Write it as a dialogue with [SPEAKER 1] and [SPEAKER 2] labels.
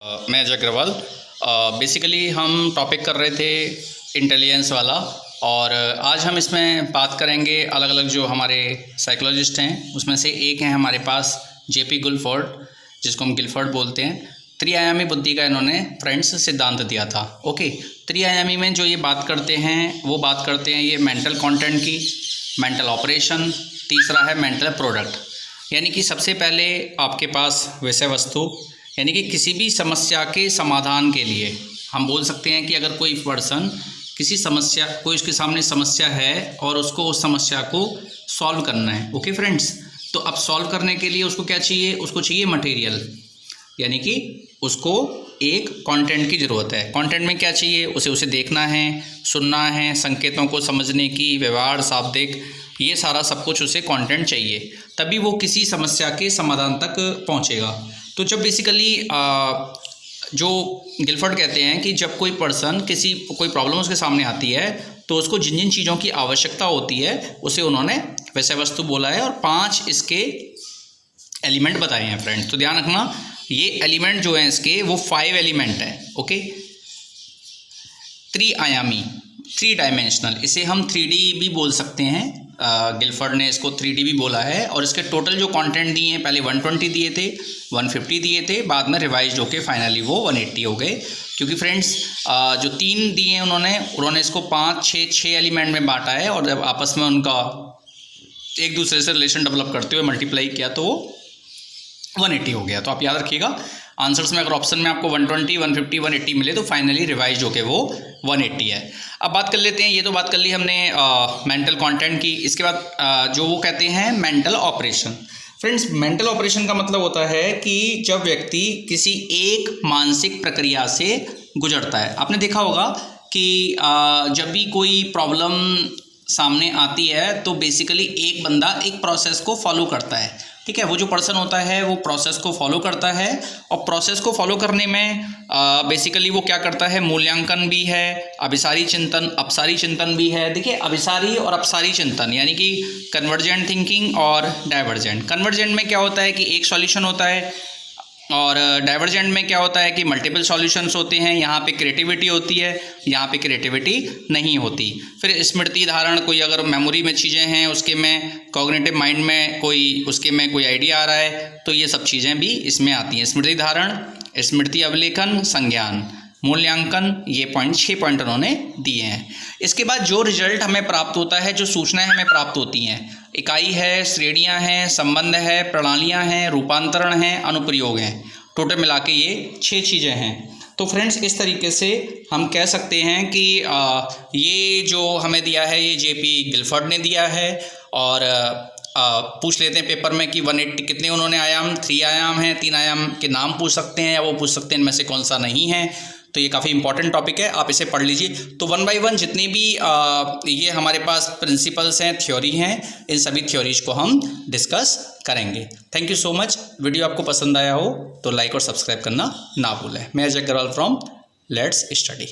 [SPEAKER 1] मैं अजय अग्रवाल। बेसिकली हम टॉपिक कर रहे थे इंटेलिजेंस वाला, और आज हम इसमें बात करेंगे अलग अलग जो हमारे साइकोलॉजिस्ट हैं उसमें से एक हैं हमारे पास जेपी गुलफोर्ड, जिसको हम गिलफोर्ड बोलते हैं। त्रिआयामी बुद्धि का इन्होंने फ्रेंड्स सिद्धांत दिया था। ओके, त्रिआयामी में जो ये बात करते हैं वो बात करते हैं ये मेंटल कंटेंट की, मेंटल ऑपरेशन, तीसरा है मेंटल प्रोडक्ट। यानी कि सबसे पहले आपके पास विषय वस्तु, यानी कि किसी भी समस्या के समाधान के लिए हम बोल सकते हैं कि अगर कोई पर्सन किसी समस्या, कोई उसके सामने समस्या है और उसको उस समस्या को सॉल्व करना है। ओके फ्रेंड्स, तो अब सॉल्व करने के लिए उसको क्या चाहिए? उसको चाहिए मटेरियल, यानी कि उसको एक कंटेंट की ज़रूरत है। कंटेंट में क्या चाहिए? उसे देखना है, सुनना है, संकेतों को समझने की, व्यवहार, शाब्दिक, ये सारा सब कुछ उसे कंटेंट चाहिए, तभी वो किसी समस्या के समाधान तक पहुंचेगा। तो जब बेसिकली जो गिलफोर्ड कहते हैं कि जब कोई पर्सन कोई प्रॉब्लम उसके सामने आती है तो उसको जिन जिन चीज़ों की आवश्यकता होती है उसे उन्होंने विषय वस्तु बोला है, और 5 इसके एलिमेंट बताए हैं फ्रेंड्स। तो ध्यान रखना, ये एलिमेंट जो हैं इसके वो 5 एलिमेंट हैं। ओके, त्रिआयामी, 3 डायमेंशनल, इसे हम 3D भी बोल सकते हैं। गिलफोर्ड ने इसको 3D भी बोला है। और इसके टोटल जो कंटेंट दिए हैं, पहले 120 दिए थे, 150 दिए थे, बाद में रिवाइज होके फाइनली वो 180 हो गए। क्योंकि फ्रेंड्स जो 3 दिए हैं उन्होंने इसको 5-6 एलिमेंट में बांटा है, और जब आपस में उनका एक दूसरे से रिलेशन डेवलप करते हुए मल्टीप्लाई किया तो वो 180 हो गया। तो आप याद रखिएगा, आंसर्स में अगर ऑप्शन में आपको 120, 150, 180 मिले तो फाइनली रिवाइज होके वो 180 है। अब बात कर लेते हैं, ये तो बात कर ली हमने मेंटल कंटेंट की। इसके बाद जो वो कहते हैं mental operation. Friends, mental operation का मतलब होता है कि जब व्यक्ति किसी एक मानसिक प्रक्रिया से गुजरता है। आपने देखा होगा कि जब भी कोई प्रॉब्लम सामने आती है तो बेसिकली एक बंदा एक प्रोसेस को फॉलो करता है। ठीक है, वो जो पर्सन होता है वो प्रोसेस को फॉलो करता है, और प्रोसेस को फॉलो करने में बेसिकली वो क्या करता है? मूल्यांकन भी है, अभिसारी चिंतन, अपसारी चिंतन भी है। देखिए, अभिसारी और अपसारी चिंतन यानी कि कन्वर्जेंट थिंकिंग और डाइवर्जेंट। कन्वर्जेंट में क्या होता है कि एक सॉल्यूशन होता है, और डाइवर्जेंट में क्या होता है कि मल्टीपल सॉल्यूशंस होते हैं। यहाँ पे क्रिएटिविटी होती है, यहाँ पे क्रिएटिविटी नहीं होती। फिर स्मृति धारण, कोई अगर मेमोरी में चीज़ें हैं उसके में, कॉग्निटिव माइंड में कोई आइडिया आ रहा है तो ये सब चीज़ें भी इसमें आती हैं। स्मृति धारण, स्मृति अवलेखन, संज्ञान, मूल्यांकन, ये 6 पॉइंट उन्होंने दिए हैं। इसके बाद जो रिजल्ट हमें प्राप्त होता है, जो सूचनाएं हमें प्राप्त होती हैं, इकाई है, श्रेणियां हैं, संबंध है, प्रणालियां हैं, रूपांतरण हैं, अनुप्रयोग हैं। टोटल मिला के ये 6 चीज़ें हैं। तो फ्रेंड्स, इस तरीके से हम कह सकते हैं कि ये जो हमें दिया है ये जेपी गिलफोर्ड ने दिया है। और पूछ लेते हैं पेपर में कि 180 कितने उन्होंने आयाम, 3 आयाम हैं, 3 आयाम के नाम पूछ सकते हैं, या वो पूछ सकते हैं इनमें से कौन सा नहीं है। तो ये काफ़ी इंपॉर्टेंट टॉपिक है, आप इसे पढ़ लीजिए। तो 1 बाय 1 जितने भी ये हमारे पास प्रिंसिपल्स हैं, थ्योरी हैं, इन सभी थ्योरीज को हम डिस्कस करेंगे। Thank you so much. Video आपको पसंद आया हो तो लाइक और सब्सक्राइब करना ना भूलें। मैं Ajay Agrawal from let's study.